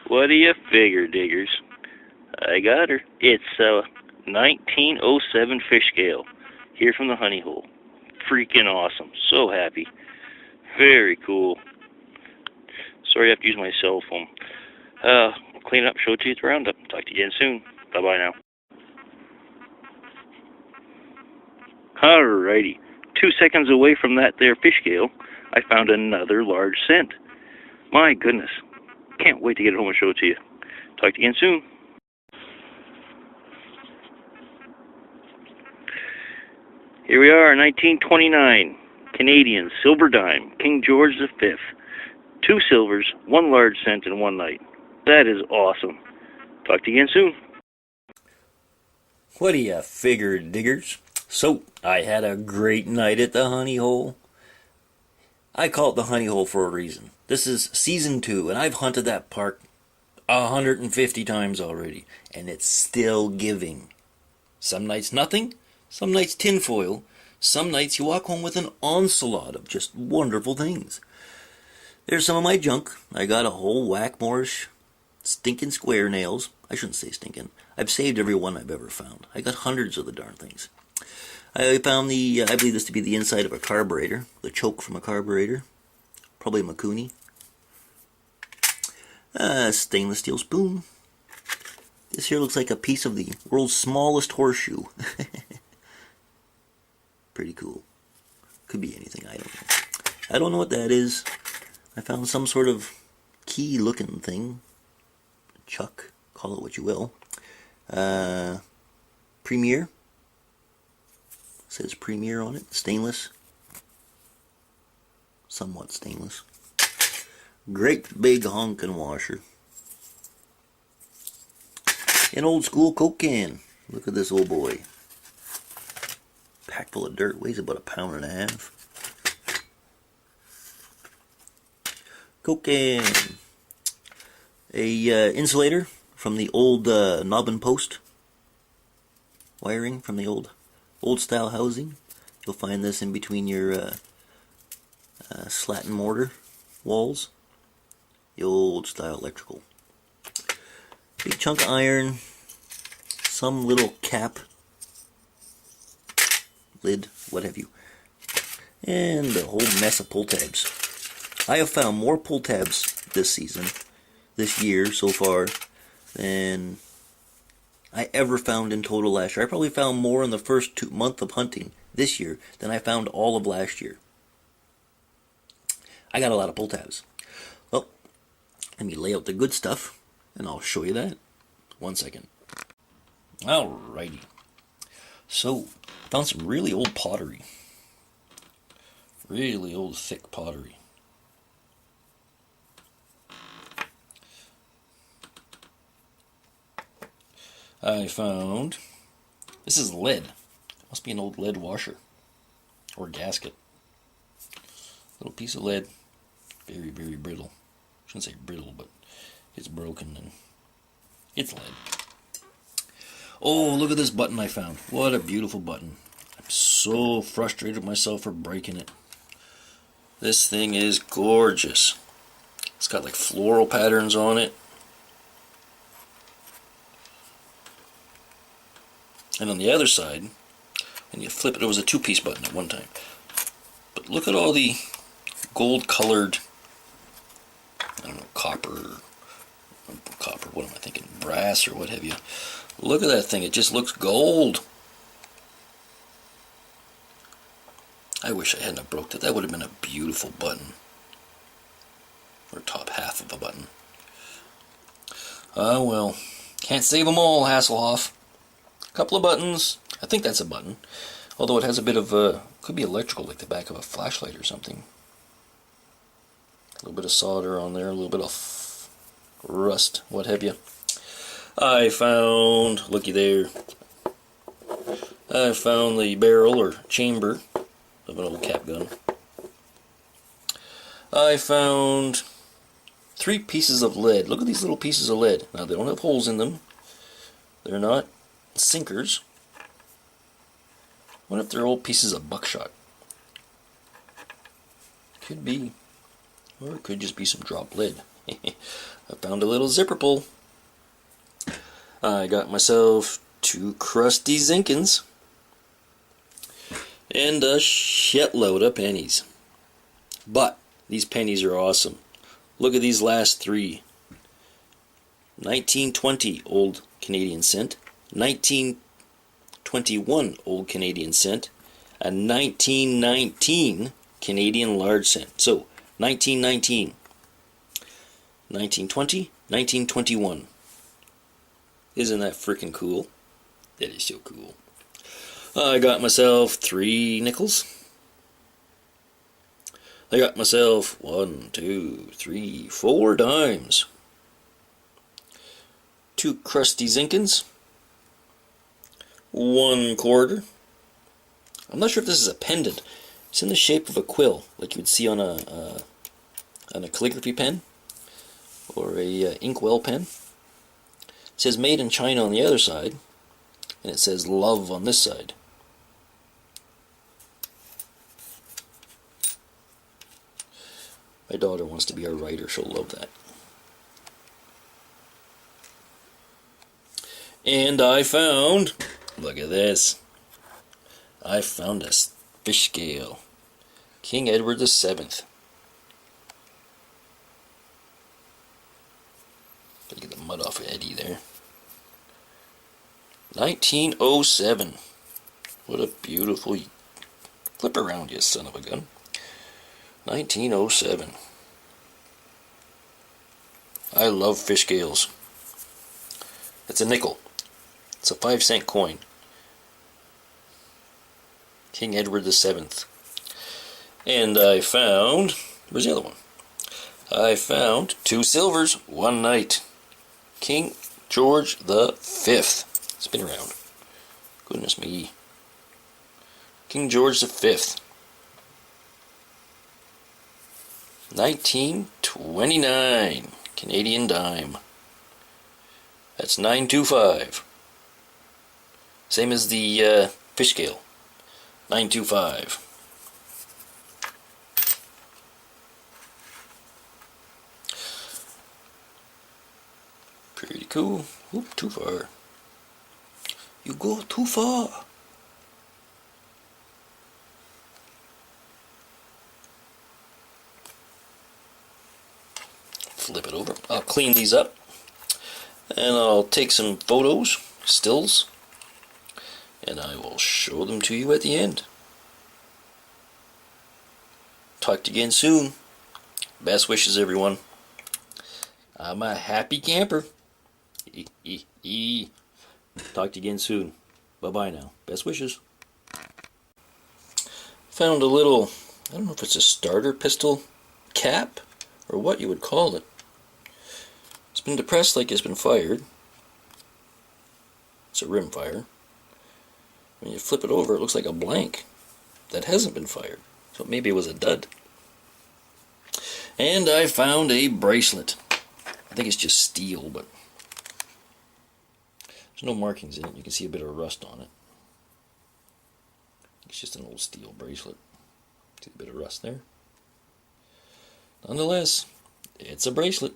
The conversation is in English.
What do you figure, diggers? I got her. It's a 1907 fish scale here from the honey hole. Freaking awesome. So happy. Very cool. Sorry I have to use my cell phone. Clean up, show it to you at the roundup. Talk to you again soon. Bye-bye now. Alrighty. 2 seconds away from that there fish scale, I found another large cent. My goodness. Can't wait to get it home and show it to you. Talk to you again soon. Here we are, 1929. Canadian silver dime, King George V. 2 silvers, 1 large cent in one night. That is awesome. Talk to you again soon. What do you figure, diggers? So, I had a great night at the honey hole. I call it the honey hole for a reason. This is season 2, and I've hunted that park 150 times already, and it's still giving. Some nights nothing, some nights tinfoil, some nights you walk home with an onslaught of just wonderful things. There's some of my junk. I got a whole whack more stinking square nails. I shouldn't say stinking. I've saved every one I've ever found. I got hundreds of the darn things. I found I believe this to be the inside of a carburetor, the choke from a carburetor, probably a Mikuni. Stainless steel spoon. This here looks like a piece of the world's smallest horseshoe. Pretty cool. Could be anything, I don't know. I don't know what that is. I found some sort of key looking thing. Chuck, call it what you will. Premier. Says Premier on it. Stainless. Somewhat stainless. Great big honkin' washer. An old school Coke can. Look at this old boy. Packed full of dirt. Weighs about 1.5 pounds. Coke can. A insulator from the old knob and post wiring from the old style housing. You'll find this in between your slat and mortar walls. The old style electrical. Big chunk of iron. Some little cap. Lid. What have you. And a whole mess of pull tabs. I have found more pull tabs this season, this year so far, than I ever found in total last year. I probably found more in the first month of hunting this year than I found all of last year. I got a lot of pull tabs. Well, let me lay out the good stuff, and I'll show you that. 1 second. Alrighty. So, found some really old pottery. Really old, thick pottery. I found, this is lead. Must be an old lead washer or gasket. Little piece of lead, very, very brittle. Shouldn't say brittle, but it's broken and it's lead. Oh, look at this button I found. What a beautiful button. I'm so frustrated with myself for breaking it. This thing is gorgeous. It's got like floral patterns on it. And on the other side, when you flip it, it was a 2-piece button at one time. But look at all the gold-colored, I don't know, copper, what am I thinking, brass or what have you. Look at that thing, it just looks gold. I wish I hadn't broke that. That would have been a beautiful button. Or top half of a button. Oh well, can't save them all, Hasselhoff. Couple of buttons. I think that's a button. Although it has a bit of could be electrical, like the back of a flashlight or something. A little bit of solder on there, a little bit of rust, what have you. I found, looky there, I found the barrel or chamber of an old cap gun. I found 3 pieces of lead. Look at these little pieces of lead. Now they don't have holes in them. They're not sinkers. I wonder if they're old pieces of buckshot. Could be. Or it could just be some dropped lead. I found a little zipper pull. I got myself 2 crusty Zinkins and a shitload of pennies. But these pennies are awesome. Look at these last 3. 1920 old Canadian cent, 1921 old Canadian cent, a 1919 Canadian large cent. So 1919, 1920, 1921. Isn't that freaking cool? That is so cool. I got myself 3 nickels. I got myself 1, 2, 3, 4 dimes. 2 crusty Zinkins. 1 quarter. I'm not sure if this is a pendant. It's in the shape of a quill, like you would see on a calligraphy pen or a inkwell pen. It says made in China on the other side, and it says love on this side. My daughter wants to be a writer, she'll love that. And I found, look at this, I found a fish scale. King Edward VII. Gotta get the mud off of Eddie there. 1907. What a beautiful... Flip around, you son of a gun. 1907. I love fish scales. It's a nickel. It's a 5-cent coin. King Edward VII. And I found... Where's the other one? I found 2 silvers, 1 knight. King George V. Spin around. Goodness me. King George V. 1929. Canadian dime. That's 925. Same as the fish scale. 925. Pretty cool. Oop, too far. You go too far. Flip it over. I'll clean these up. And I'll take some photos, stills, and I will show them to you at the end. Talk to you again soon. Best wishes, everyone. I'm a happy camper. Talk to you again soon. Bye-bye now. Best wishes. Found a little, I don't know if it's a starter pistol cap or what you would call it. It's been depressed like it's been fired. It's a rim fire. When you flip it over, it looks like a blank that hasn't been fired. So maybe it was a dud. And I found a bracelet. I think it's just steel, but there's no markings in it. You can see a bit of rust on it. It's just an old steel bracelet. See a bit of rust there. Nonetheless, it's a bracelet.